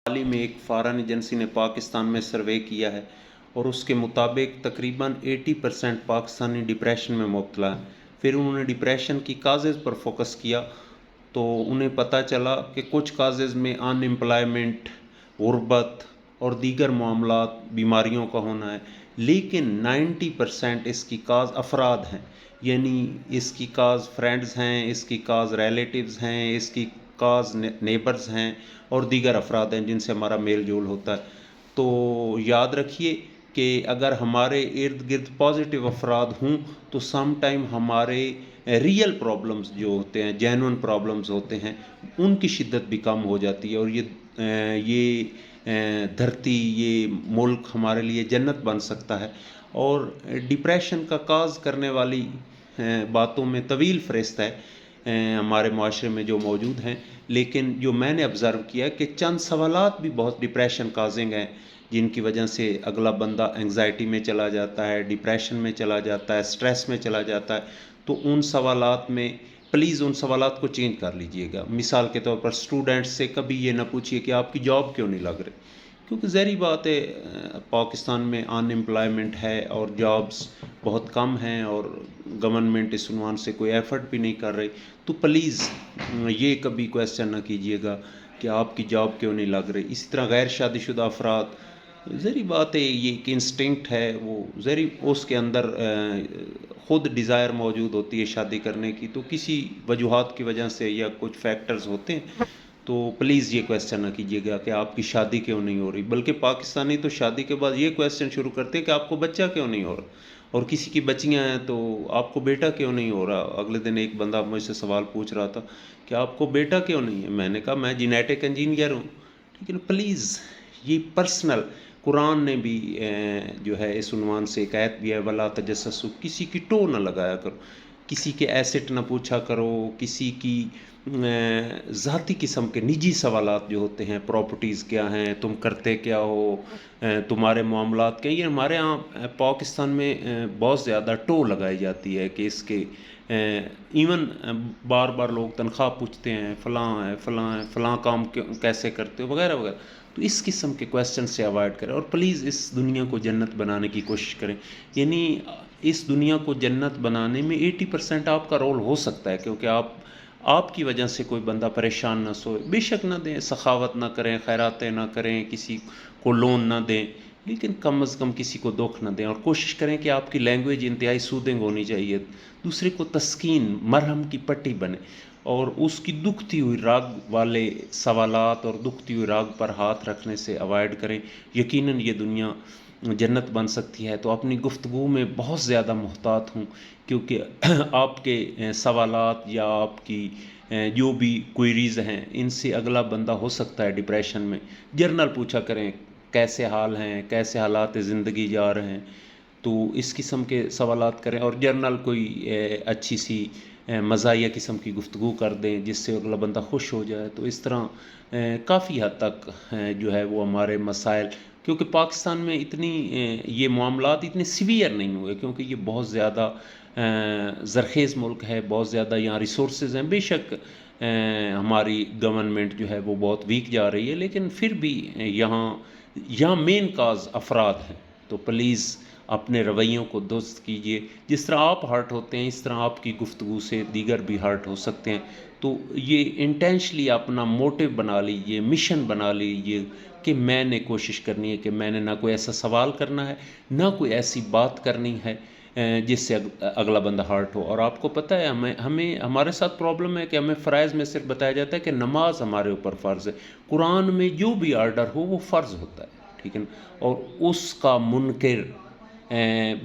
حال ہی میں ایک فارن ایجنسی نے پاکستان میں سروے کیا ہے اور اس کے مطابق تقریباً 80% پاکستانی ڈپریشن میں مبتلا ہیں۔ پھر انہوں نے ڈپریشن کی کازز پر فوکس کیا تو انہیں پتہ چلا کہ کچھ کازز میں ان امپلائمنٹ، غربت اور دیگر معاملات، بیماریوں کا ہونا ہے، لیکن 90% اس کی کاز افراد ہیں، یعنی اس کی کاز فرینڈز ہیں، اس کی کاز ریلیٹیوز ہیں، اس کی کاز نیبرز ہیں اور دیگر افراد ہیں جن سے ہمارا میل جول ہوتا ہے۔ تو یاد رکھیے کہ اگر ہمارے ارد گرد پازیٹیو افراد ہوں تو سم ٹائم ہمارے ریئل پرابلمز جو ہوتے ہیں، جینون پرابلمز ہوتے ہیں، ان کی شدت بھی کم ہو جاتی ہے اور یہ دھرتی، یہ ملک ہمارے لیے جنت بن سکتا ہے۔ اور ڈپریشن کا کاز کرنے والی باتوں میں طویل فہرست ہے ہمارے معاشرے میں جو موجود ہیں، لیکن جو میں نے آبزرو کیا کہ چند سوالات بھی بہت ڈپریشن کازنگ ہیں، جن کی وجہ سے اگلا بندہ انگزائٹی میں چلا جاتا ہے، ڈپریشن میں چلا جاتا ہے، سٹریس میں چلا جاتا ہے۔ تو ان سوالات میں پلیز ان سوالات کو چینج کر لیجئے گا۔ مثال کے طور پر اسٹوڈنٹ سے کبھی یہ نہ پوچھیے کہ آپ کی جاب کیوں نہیں لگ رہی، کیونکہ ظاہری بات ہے پاکستان میں ان امپلائمنٹ ہے اور جابز بہت کم ہیں اور گورنمنٹ اس عنوان سے کوئی ایفرٹ بھی نہیں کر رہی۔ تو پلیز یہ کبھی کویسچن نہ کیجیے گا کہ آپ کی جاب کیوں نہیں لگ رہی۔ اسی طرح غیر شادی شدہ افراد، ظاہری بات ہے یہ ایک انسٹنکٹ ہے، وہ ظاہری اس کے اندر خود ڈیزائر موجود ہوتی ہے شادی کرنے کی، تو کسی وجوہات کی وجہ سے یا کچھ فیکٹرز ہوتے ہیں، تو پلیز یہ کویسچن نہ کیجیے گا کہ آپ کی شادی کیوں نہیں ہو رہی، بلکہ پاکستانی تو شادی کے بعد یہ کویسچن شروع کرتے ہیں کہ آپ کو بچہ کیوں نہیں ہو رہا، اور کسی کی بچیاں ہیں تو آپ کو بیٹا کیوں نہیں ہو رہا۔ اگلے دن ایک بندہ مجھ سے سوال پوچھ رہا تھا کہ آپ کو بیٹا کیوں نہیں ہے، میں نے کہا میں جینیٹک انجینئر ہوں۔ لیکن پلیز یہ پرسنل، قرآن نے بھی جو ہے اس عنوان سے ایک آیت بھی ہے وَلَا تَجَسَّسُوا، کسی کی ٹو نہ لگایا کرو، کسی کے ایسٹ نہ پوچھا کرو، کسی کی ذاتی قسم کے نجی سوالات جو ہوتے ہیں، پراپرٹیز کیا ہیں، تم کرتے کیا ہو، تمہارے معاملات کیا، یہ ہمارے ہاں پاکستان میں بہت زیادہ ٹو لگائی جاتی ہے کہ اس کے ایون بار بار لوگ تنخواہ پوچھتے ہیں، فلاں ہے فلاں ہے، فلاں کام کیسے کرتے ہو، وغیرہ وغیرہ۔ تو اس قسم کے کویسچن سے اوائڈ کریں اور پلیز اس دنیا کو جنت بنانے کی کوشش کریں، یعنی اس دنیا کو جنت بنانے میں 80% آپ کا رول ہو سکتا ہے، کیونکہ آپ کی وجہ سے کوئی بندہ پریشان نہ سوئے۔ بے شک نہ دیں، سخاوت نہ کریں، خیراتیں نہ کریں، کسی کو لون نہ دیں، لیکن کم از کم کسی کو دکھ نہ دیں، اور کوشش کریں کہ آپ کی لینگویج انتہائی سودنگ ہونی چاہیے، دوسرے کو تسکین، مرہم کی پٹی بنے، اور اس کی دکھتی ہوئی راگ والے سوالات اور دکھتی ہوئی راگ پر ہاتھ رکھنے سے اوائڈ کریں۔ یقیناً یہ دنیا جنت بن سکتی ہے، تو اپنی گفتگو میں بہت زیادہ محتاط ہوں، کیونکہ آپ کے سوالات یا آپ کی جو بھی کوئریز ہیں، ان سے اگلا بندہ ہو سکتا ہے ڈپریشن میں۔ جرنل پوچھا کریں کیسے حال ہیں، کیسے حالات زندگی جا رہے ہیں، تو اس قسم کے سوالات کریں، اور جرنل کوئی اچھی سی مزاحیہ قسم کی گفتگو کر دیں جس سے اگلا بندہ خوش ہو جائے۔ تو اس طرح کافی حد تک جو ہے وہ ہمارے مسائل، کیونکہ پاکستان میں اتنی یہ معاملات اتنے سیویئر نہیں ہوئے، کیونکہ یہ بہت زیادہ زرخیز ملک ہے، بہت زیادہ یہاں ریسورسز ہیں۔ بے شک ہماری گورنمنٹ جو ہے وہ بہت ویک جا رہی ہے، لیکن پھر بھی یہاں مین کاز افراد ہیں، تو پلیز اپنے رویوں کو درست کیجیے۔ جس طرح آپ ہرٹ ہوتے ہیں، اس طرح آپ کی گفتگو سے دیگر بھی ہرٹ ہو سکتے ہیں، تو یہ انٹینشلی اپنا موٹیو بنا لیجیے، مشن بنا لیجیے کہ میں نے کوشش کرنی ہے کہ میں نے نہ کوئی ایسا سوال کرنا ہے، نہ کوئی ایسی بات کرنی ہے جس سے اگلا بندہ ہرٹ ہو۔ اور آپ کو پتہ ہے ہمارے ساتھ پرابلم ہے کہ ہمیں فرائض میں صرف بتایا جاتا ہے کہ نماز ہمارے اوپر فرض ہے، قرآن میں جو بھی آرڈر ہو وہ فرض ہوتا ہے، ٹھیک ہے نا، اور اس کا منکر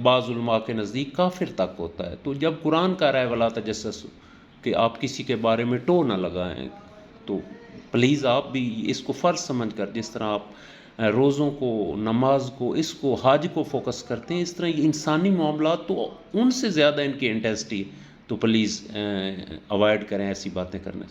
بعض علماء کے نزدیک کافر تک ہوتا ہے۔ تو جب قرآن کہہ رہا ہے وَلَا تَجَسَّسُوا کہ آپ کسی کے بارے میں ٹو نہ لگائیں، تو پلیز آپ بھی اس کو فرض سمجھ کر، جس طرح آپ روزوں کو، نماز کو، اس کو، حج کو فوکس کرتے ہیں، اس طرح یہ انسانی معاملات تو ان سے زیادہ ان کی انٹینسٹی ہے، تو پلیز اوائڈ کریں ایسی باتیں کرنے سے۔